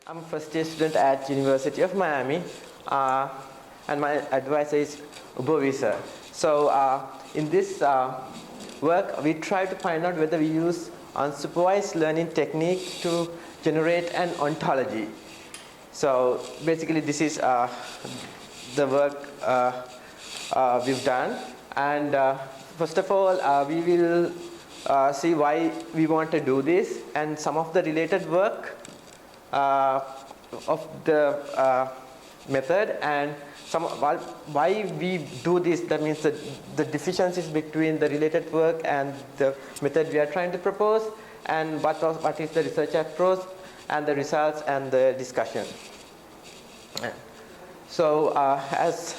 I'm a first year student at University of Miami, and my advisor is Ubovisa. So in this work, we try to find out whether we use unsupervised learning technique to generate an ontology. So basically, this is the work we've done. And first of all, we will see why we want to do this and some of the related work of the method and why we do this. That means the deficiencies between the related work and the method we are trying to propose, and what is the research approach and the results and the discussion. So as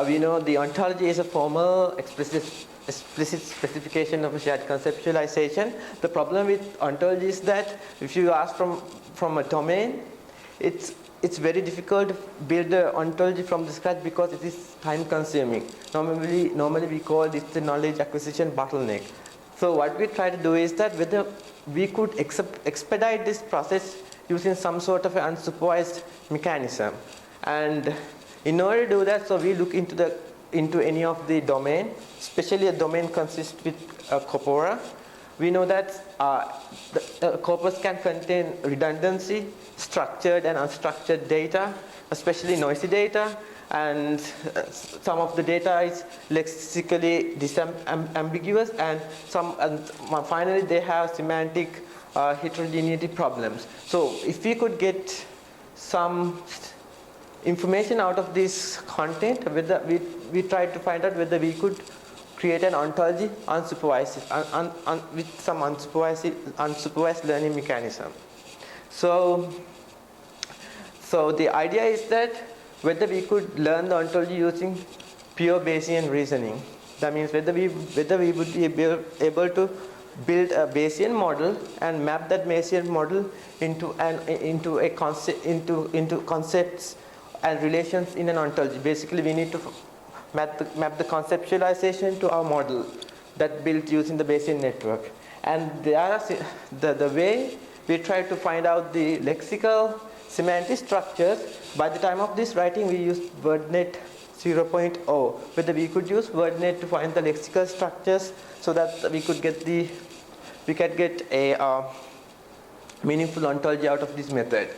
we know, the ontology is a formal explicit specification of a shared conceptualization. The problem with ontology is that if you ask from a domain, it's very difficult to build an ontology from the scratch because it is time consuming. Normally we call this the knowledge acquisition bottleneck. So what we try to do is that whether we could expedite this process using some sort of an unsupervised mechanism. And in order to do that, so we look into any of the domain, especially a domain consists with a corpora. We know that the corpus can contain redundancy, structured and unstructured data, especially noisy data, and some of the data is lexically ambiguous, and finally they have semantic heterogeneity problems. So if we could get some information out of this content, whether we tried to find out whether we could create an ontology unsupervised with some unsupervised learning mechanism. So the idea is that whether we could learn the ontology using pure Bayesian reasoning. That means whether we would be able to build a Bayesian model and map that Bayesian model into concepts and relations in an ontology. Basically, we need to map the conceptualization to our model that built using the Bayesian network. And the way we try to find out the lexical semantic structures, by the time of this writing we used WordNet 0.0, whether we could use WordNet to find the lexical structures so that we could get a meaningful ontology out of this method.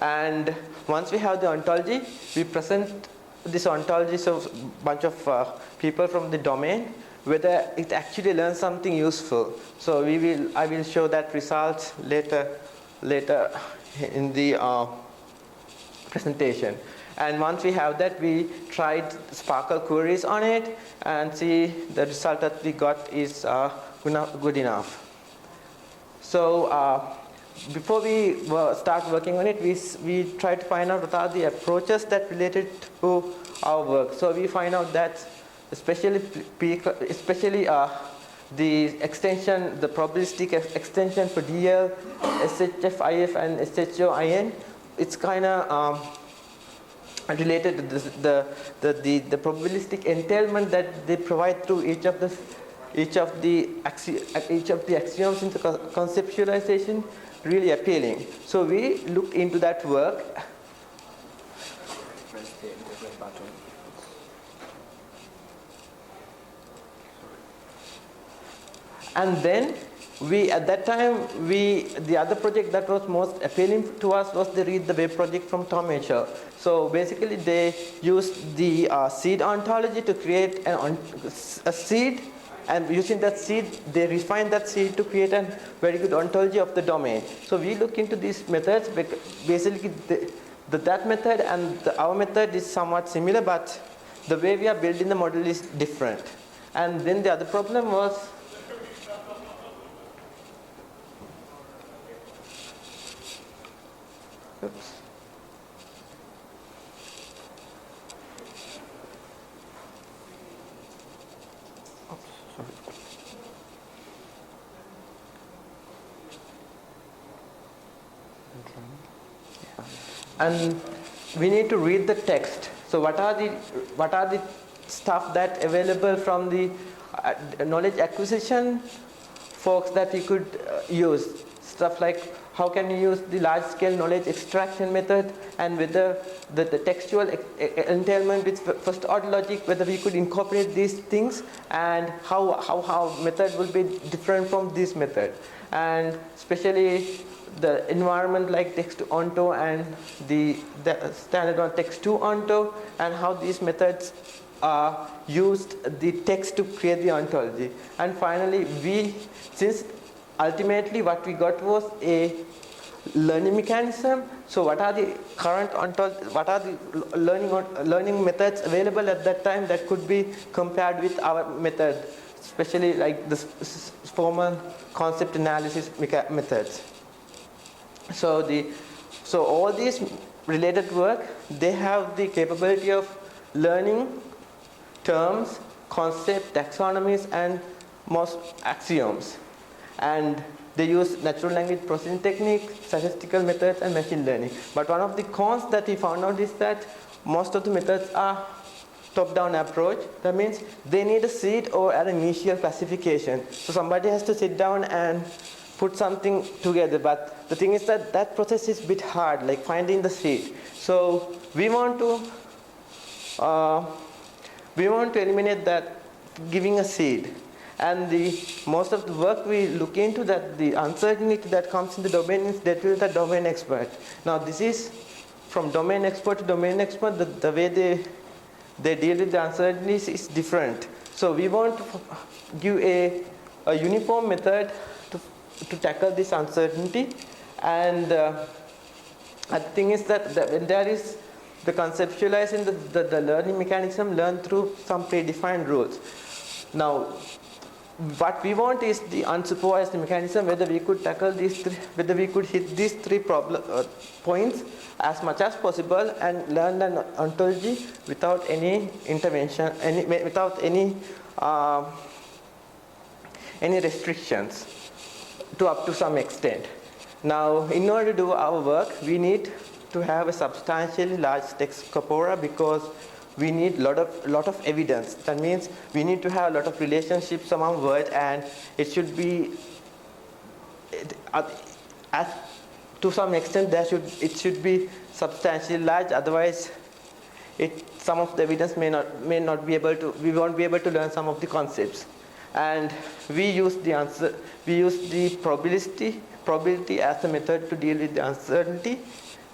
And once we have the ontology, we present this ontology to a bunch of people from the domain, whether it actually learns something useful. So I will show that results later in the presentation. And once we have that, we tried Sparkle queries on it and see the result that we got is good enough. So before we start working on it, we try to find out what are the approaches that related to our work. So we find out that especially the extension, the probabilistic extension for DL, SHFIF and SHOIN, it's kind of related to the probabilistic entailment that they provide through each of the axioms into conceptualization really appealing. So we looked into that work. Press the interpret button. And then at that time, the other project that was most appealing to us was the Read the Web project from Tom Mitchell. So basically they used the seed ontology to create a seed, and using that seed, they refined that seed to create a very good ontology of the domain. So we look into these methods. Basically, that method and our method is somewhat similar, but the way we are building the model is different. And then the other problem was oops. And we need to read the text. So what are the stuff that available from the knowledge acquisition folks that we could use? stuff like how can you use the large-scale knowledge extraction method, and whether the textual entailment with first-order logic, whether we could incorporate these things, and how method will be different from this method, and especially the environment like text to onto and the standard on text to onto, and how these methods used the text to create the ontology. And finally, since ultimately what we got was a learning mechanism, so what are the current what are the learning methods available at that time that could be compared with our method, especially like the formal concept analysis methods. So all these related work, they have the capability of learning terms, concept, taxonomies, and most axioms. And they use natural language processing techniques, statistical methods, and machine learning. But one of the cons that we found out is that most of the methods are top-down approach. That means they need a seed or an initial classification. So somebody has to sit down and put something together. But the thing is that that process is a bit hard, like finding the seed. So we want to eliminate that giving a seed. And most of the work we look into, that the uncertainty that comes in the domain is dealt with the domain expert. Now this is from domain expert to domain expert, the way they deal with the uncertainties is different. So we want to give a uniform method to tackle this uncertainty. And the thing is that when there is the conceptualizing the learning mechanism learned through some predefined rules. Now, what we want is the unsupervised mechanism, whether we could tackle whether we could hit these three points as much as possible and learn an ontology without any intervention, without any restrictions up to some extent. Now, in order to do our work, we need to have a substantially large text corpora, because we need lot of evidence. That means we need to have a lot of relationships among words, and it should be to some extent it should be substantially large. Otherwise, some of the evidence we won't be able to learn some of the concepts. And we use the probability as a method to deal with the uncertainty,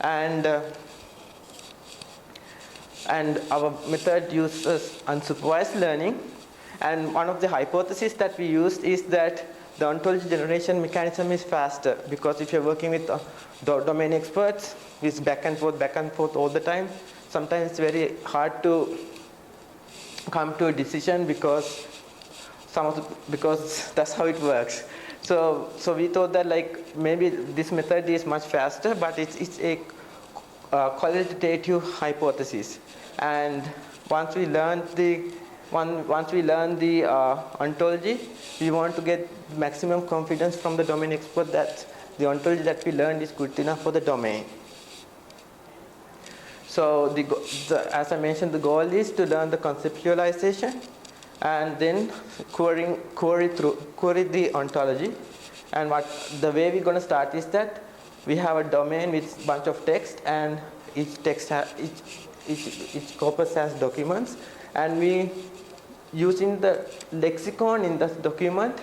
and our method uses unsupervised learning. And one of the hypotheses that we used is that the ontology generation mechanism is faster, because if you're working with domain experts, it's back and forth all the time. Sometimes it's very hard to come to a decision because that's how it works. So we thought that like maybe this method is much faster, but it's a qualitative hypothesis. And once we learn the ontology, we want to get maximum confidence from the domain expert that the ontology that we learned is good enough for the domain. So as I mentioned, the goal is to learn the conceptualization and then query the ontology. And the way we're going to start is that we have a domain with a bunch of text, and each corpus has documents, and we using the lexicon in that document,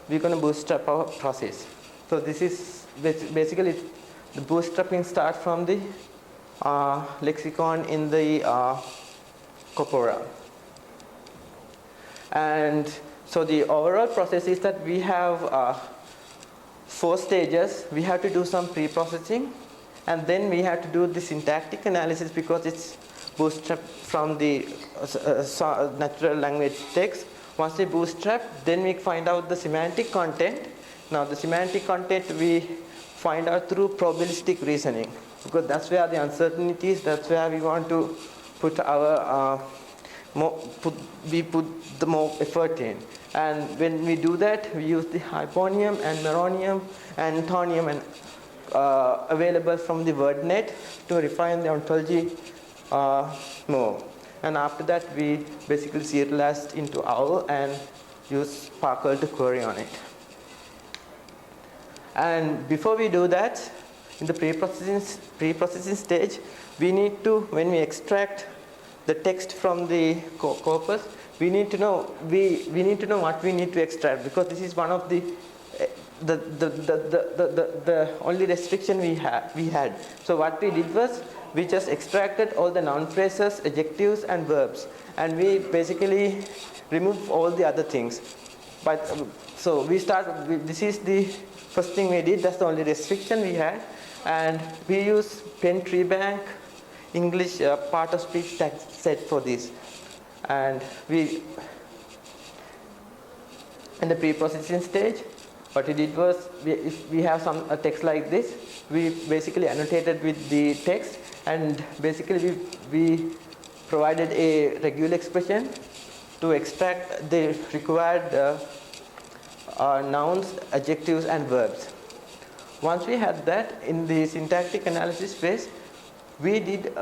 we're going to bootstrap our process. So this is basically the bootstrapping starts from the lexicon in the corpora. And so the overall process is that we have 4 stages. We have to do some pre-processing, and then we have to do the syntactic analysis, because it's bootstrapped from the natural language text. Once we bootstrap, then we find out the semantic content. Now the semantic content we find out through probabilistic reasoning, because that's where the uncertainty is. That's where we want to put our put the more effort in. And when we do that, we use the hyponium and meronium and antonium and available from the WordNet to refine the ontology more. And after that, we basically serialized into OWL and use Sparkle to query on it. And before we do that, in the pre-processing stage, we need to, when we extract the text from the corpus, we need to know what we need to extract, because this is one of the only restriction we had. So what we did was, we just extracted all the noun phrases, adjectives and verbs, and we basically removed all the other things. But so we this is the first thing we did. That's the only restriction we had, and we use Penn Tree Bank English part of speech text set for this. And we, in the pre-processing stage, what we did was, if we have a text like this, we basically annotated with the text, and basically we provided a regular expression to extract the required nouns, adjectives and verbs. Once we had that, in the syntactic analysis phase, we did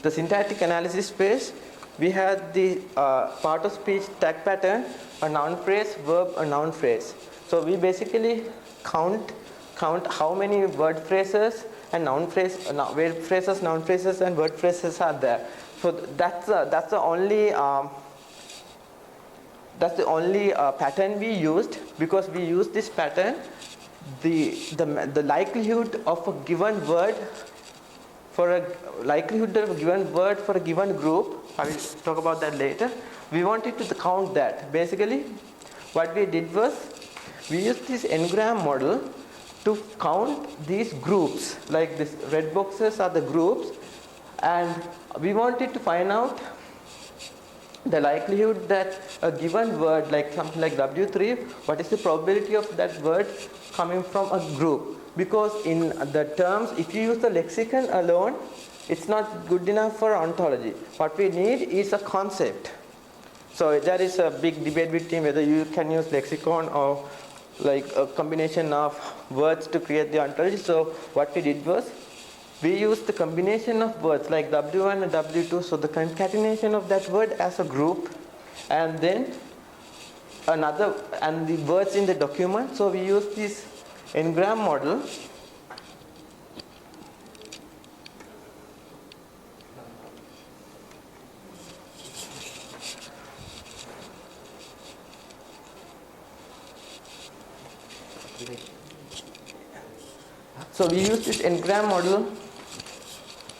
the syntactic analysis phase, we had the part of speech tag pattern, a noun phrase, verb, a noun phrase. So we basically count how many word phrases and noun phrases, noun phrases and word phrases are there. So that's the only pattern we used, because we used this pattern. The likelihood of a given word for a given group, I will talk about that later. We wanted to count that. Basically, what we did was, we used this n-gram model to count these groups. Like this red boxes are the groups, and we wanted to find out the likelihood that a given word, like something like W3, what is the probability of that word coming from a group? Because in the terms, if you use the lexicon alone, it's not good enough for ontology. What we need is a concept. So there is a big debate between whether you can use lexicon or like a combination of words to create the ontology. So what we did was, we used the combination of words like W1 and W2, so the concatenation of that word as a group, and then and the words in the document. So we use this n-gram model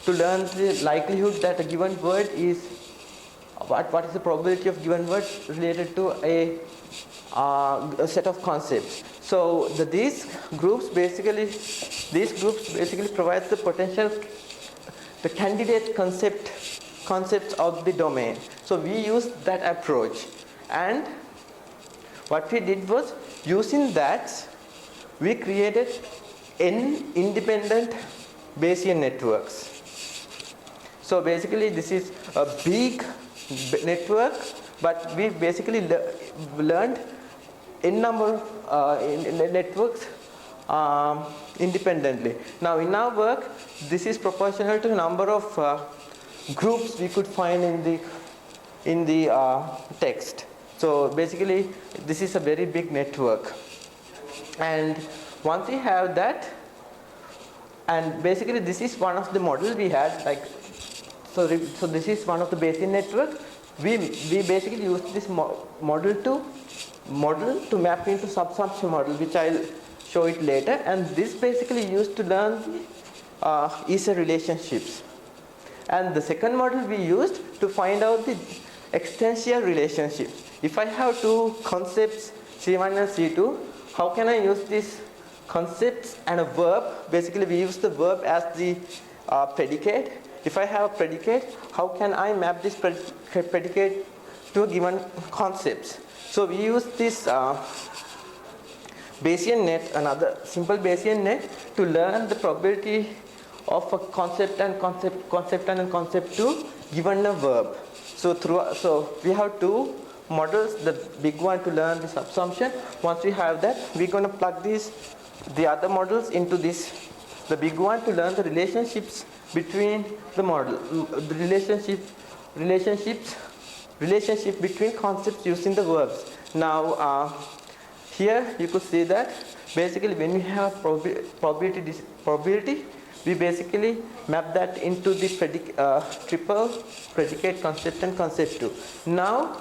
to learn the likelihood that a given word is, what is the probability of given word related to a set of concepts. So these groups basically provide the potential, the candidate concepts of the domain. So we used that approach, and what we did was, using that, we created n independent Bayesian networks. So basically this is a big network, but we basically learned n number of networks independently. Now in our work, this is proportional to the number of groups we could find in the text. So basically this is a very big network, and once we have that, and basically this is one of the models we had, like so this is one of the Bayesian network. We basically use this model to map into subsumption model, which I'll show it later, and this basically used to learn Isa relationships. And the second model we used to find out the extensial relationships. If I have two concepts C1 and C2, how can I use these concepts and a verb? Basically we use the verb as the predicate. If I have a predicate, how can I map this predicate to a given concepts? So we use this Bayesian net, another simple Bayesian net, to learn the probability of a concept and concept to given a verb. So we have two models, the big one to learn the subsumption. Once we have that, we're going to plug the other models into this, the big one, to learn the relationships between the model, the relationship between concepts using the verbs. Now, here you could see that basically when we have probability, we basically map that into the triple predicate, concept, and concept 2. Now,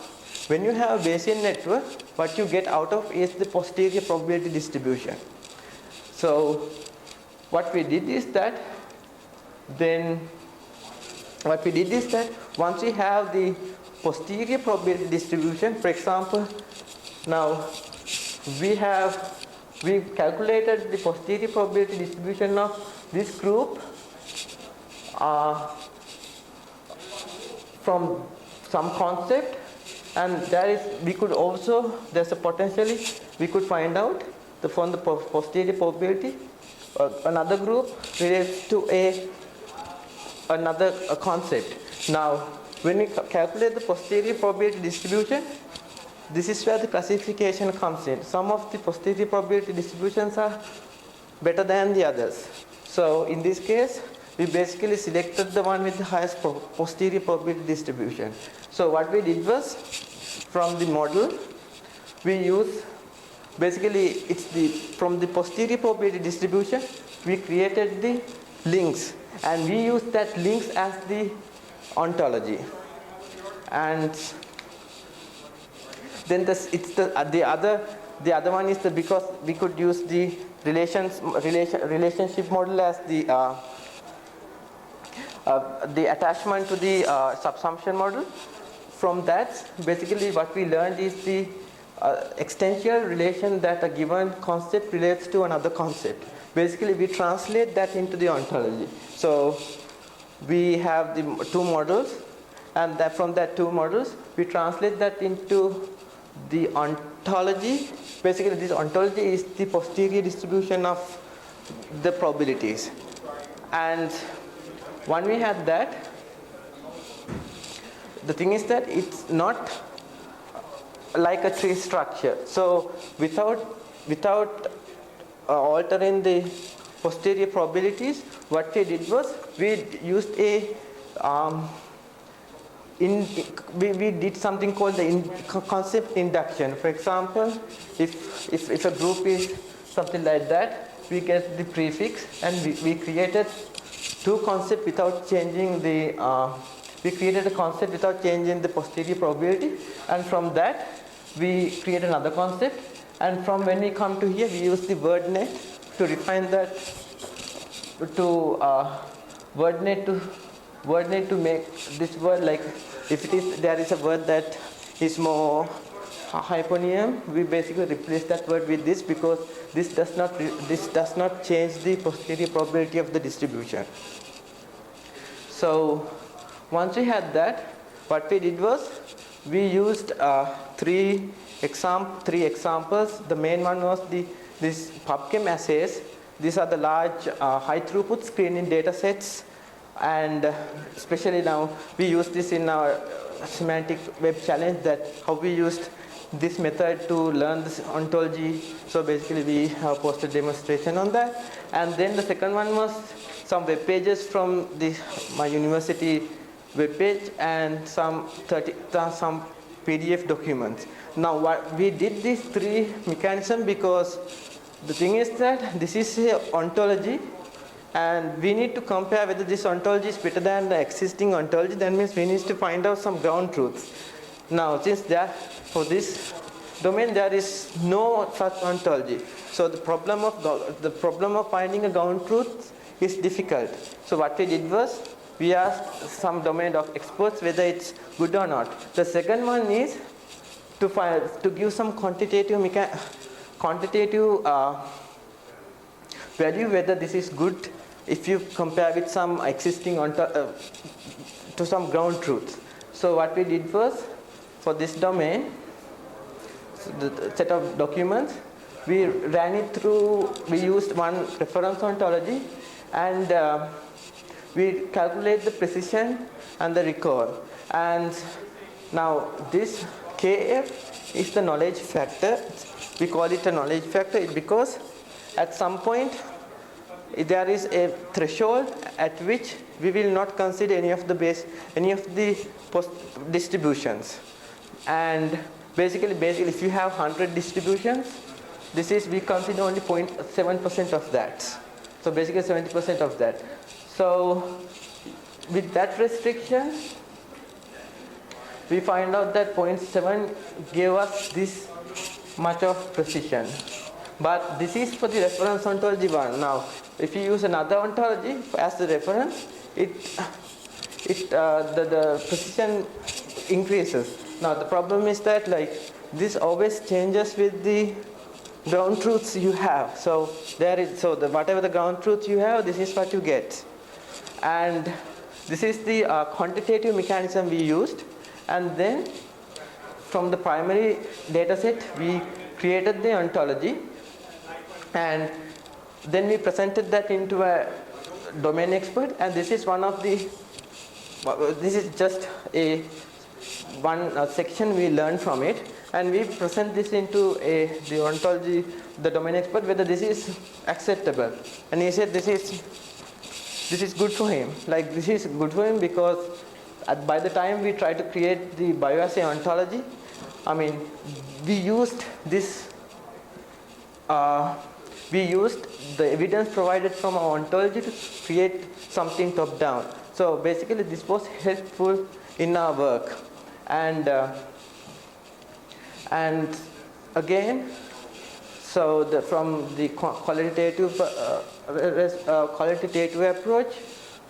when you have a Bayesian network, what you get out of is the posterior probability distribution. So, what we did is that once we have the posterior probability distribution, for example, now we calculated the posterior probability distribution of this group from some concept, and there's a potentially we could find out from the posterior probability another group relates to another concept. Now, when we calculate the posterior probability distribution, this is where the classification comes in. Some of the posterior probability distributions are better than the others. So in this case, we basically selected the one with the highest posterior probability distribution. So what we did was, from the model, we use basically from the posterior probability distribution, we created the links, and we use that links as the ontology. And then the other one is because we could use the relationship model as the attachment to the subsumption model. From that, basically what we learned is the extensional relation that a given concept relates to another concept. Basically, we translate that into the ontology. So we have the two models, and from that two models, we translate that into the ontology. Basically, this ontology is the posterior distribution of the probabilities. And when we had that, the thing is that it's not like a tree structure. So without altering the posterior probabilities, what we did was we used we did something called the concept induction. For example, if a group is something like that, we get the prefix, and we created two concepts without changing we created a concept without changing the posterior probability, and from that we create another concept, and from when we come to here, we use the word net to refine that to word net to make this word, like if there is a word that is more hyponium, we basically replace that word with this, because this does not change the posterior probability of the distribution. So once we had that, what we did was we used three examples. The main one was this PubChem assays. These are the large high throughput screening data sets, and especially now we use this in our semantic web challenge, that how we used this method to learn this ontology. So basically we have posted demonstration on that. And then the second one was some web pages from my university web page, and some PDF documents. Now what we did these three mechanisms because the thing is that this is an ontology, and we need to compare whether this ontology is better than the existing ontology. That means we need to find out some ground truths. Now, since for this domain there is no such ontology, so the problem of finding a ground truth is difficult. So what we did was we asked some domain of experts whether it's good or not. The second one is to give some quantitative value whether this is good if you compare with some existing to some ground truth. So what we did was, for this domain, the set of documents, we ran it through, we used one reference ontology, and we calculate the precision and the recall. And now this KF is the knowledge factor. We call it a knowledge factor because at some point there is a threshold at which we will not consider any of the post distributions. And basically if you have 100 distributions, this is, we consider only 0.7% of that. So basically 70% of that. So with that restriction, we find out that 0.7 gave us this much of precision. But this is for the reference ontology one. Now, if you use another ontology as the reference, the precision increases. Now, the problem is that this always changes with the ground truths you have. So whatever the ground truth you have, this is what you get. And this is the quantitative mechanism we used. And then from the primary data set, we created the ontology. And then we presented that into a domain expert. And this is one of the, this is just one section we learned from it. And we present this into the ontology, the domain expert, whether this is acceptable. And he said this is good for him. This is good for him because by the time we tried to create the bioassay ontology, I mean, we used this, we used the evidence provided from our ontology to create something top down. So basically this was helpful in our work. And again, so from the qualitative approach,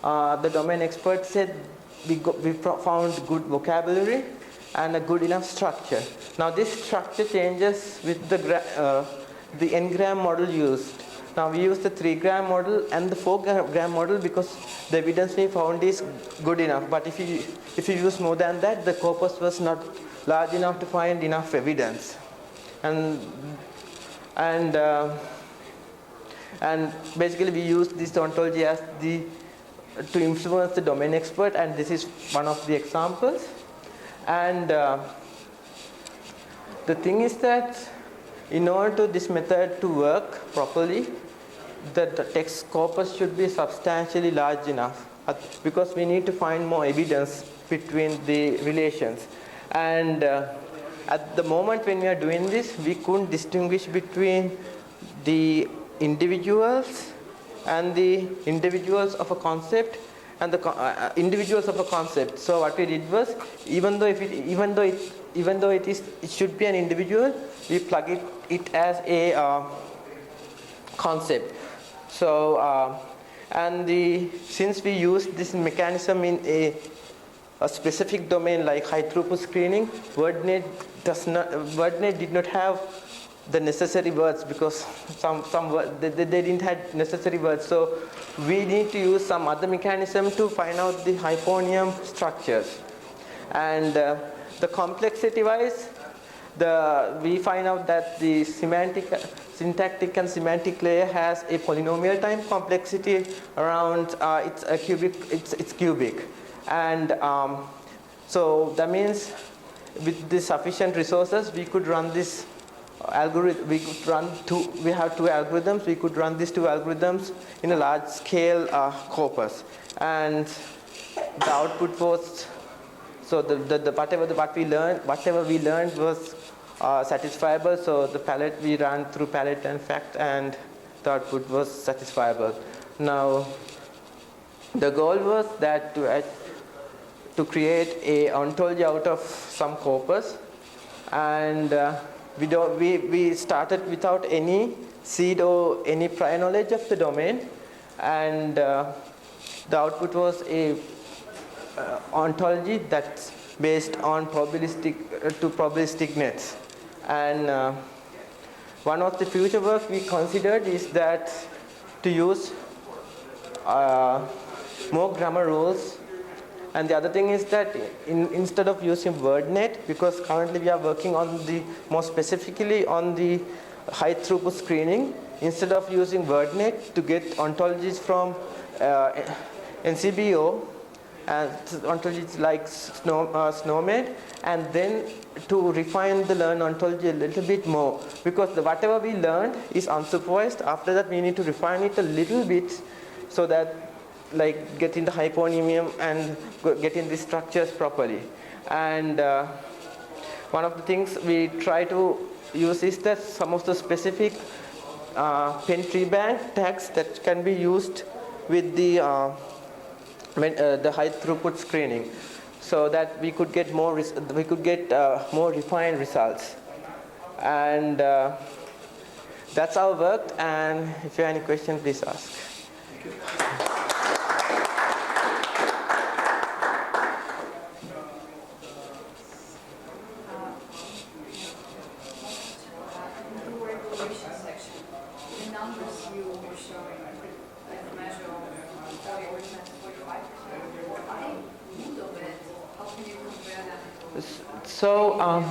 the domain expert said we found good vocabulary and a good enough structure. Now this structure changes with the n-gram model used. Now we use the 3-gram model and the 4-gram model because the evidence we found is good enough. But if you use more than that, the corpus was not large enough to find enough evidence. And basically we use this ontology as to influence the domain expert, and this is one of the examples. And the thing is that in order to this method to work properly, the text corpus should be substantially large enough because we need to find more evidence between the relations. And at the moment when we are doing this, we couldn't distinguish between the individuals and the individuals of a concept and the individuals of a concept. So what we did was, even though it should be an individual, we plug it as a concept. So since we used this mechanism in a specific domain like high throughput screening, WordNet did not have the necessary words because they didn't have necessary words. So we need to use some other mechanism to find out the hyponium structures. And the complexity wise, we find out that the syntactic and semantic layer has a polynomial time complexity around it's cubic. And so that means with the sufficient resources, we could run this algorithm. We have two algorithms. We could run these two algorithms in a large scale corpus, and the output was, so whatever we learned was satisfiable. So the palette, we ran through palette and fact, and the output was satisfiable. Now the goal was that to create a ontology out of some corpus, and we started without any seed or any prior knowledge of the domain, and the output was a ontology that's based on probabilistic nets. And one of the future work we considered is that to use more grammar rules. And the other thing is that instead of using WordNet, because currently we are working on more specifically on the high throughput screening, instead of using WordNet to get ontologies from NCBO and ontologies like SNOMED, and then to refine the learn ontology a little bit more, because whatever we learned is unsupervised. After that we need to refine it a little bit so that getting the hyponymium and getting the structures properly. And one of the things we try to use is that some of the specific pen tree bank tags that can be used with the high throughput screening, so that we could get more refined results. And that's our work. And if you have any questions, please ask. So,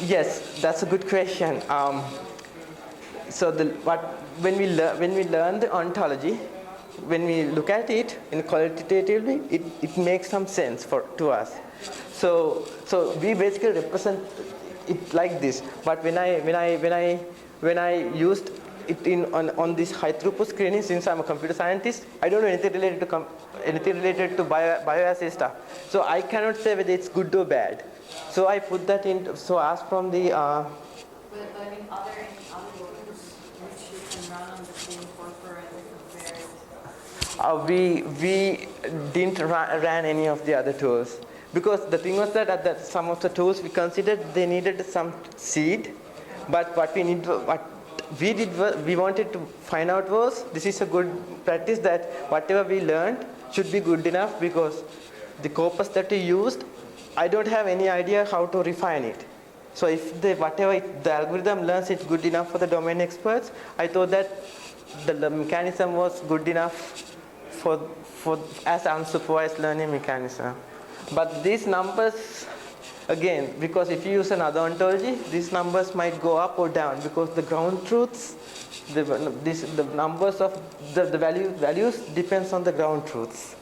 yes, that's a good question. When we learn the ontology, when we look at it in qualitatively, it makes some sense to us. So we basically represent it like this. But when I used it on this high throughput screening, since I'm a computer scientist, I don't know anything related to bioassay stuff. So I cannot say whether it's good or bad. So I put that in. So ask from the. But I mean, are there any other tools which you can run on the same corpora and compare it? We didn't ran any of the other tools, because the thing was that some of the tools we considered, they needed some seed, but what we wanted to find out was, this is a good practice that whatever we learned should be good enough, because the corpus that we used, I don't have any idea how to refine it. So if the algorithm learns it's good enough for the domain experts, I thought that the mechanism was good enough as unsupervised learning mechanism. But these numbers, again, because if you use another ontology, these numbers might go up or down, because the ground truths, the numbers of the values depends on the ground truths.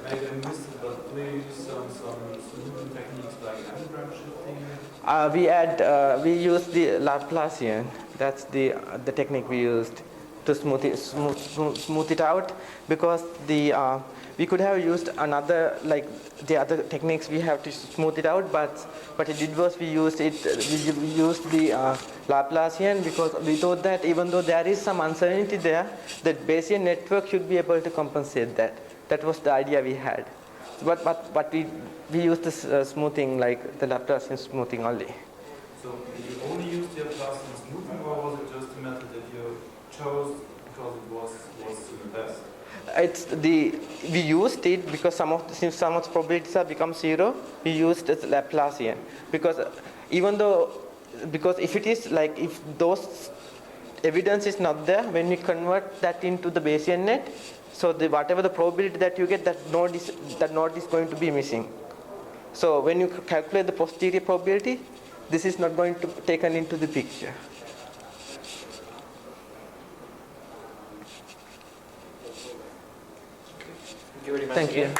Maybe I missed it, but do you use some smoothing techniques like anagram shifting? We used the Laplacian. That's the technique we used to smooth it out, because we could have used another, like the other techniques we have to smooth it out, but what it did was we used the Laplacian, because we thought that even though there is some uncertainty there, the Bayesian network should be able to compensate that. That was the idea we had. But we used this smoothing, like the Laplacian smoothing only. So you only used the Laplacian smoothing, or was it just a method that you chose because it was the best? We used it because since some of the probabilities have become zero, we used the Laplacian, because if it is like, if those evidence is not there, when we convert that into the Bayesian net, so whatever the probability that you get, that node is going to be missing. So when you calculate the posterior probability, this is not going to be taken into the picture. Thank you very much. Thank you.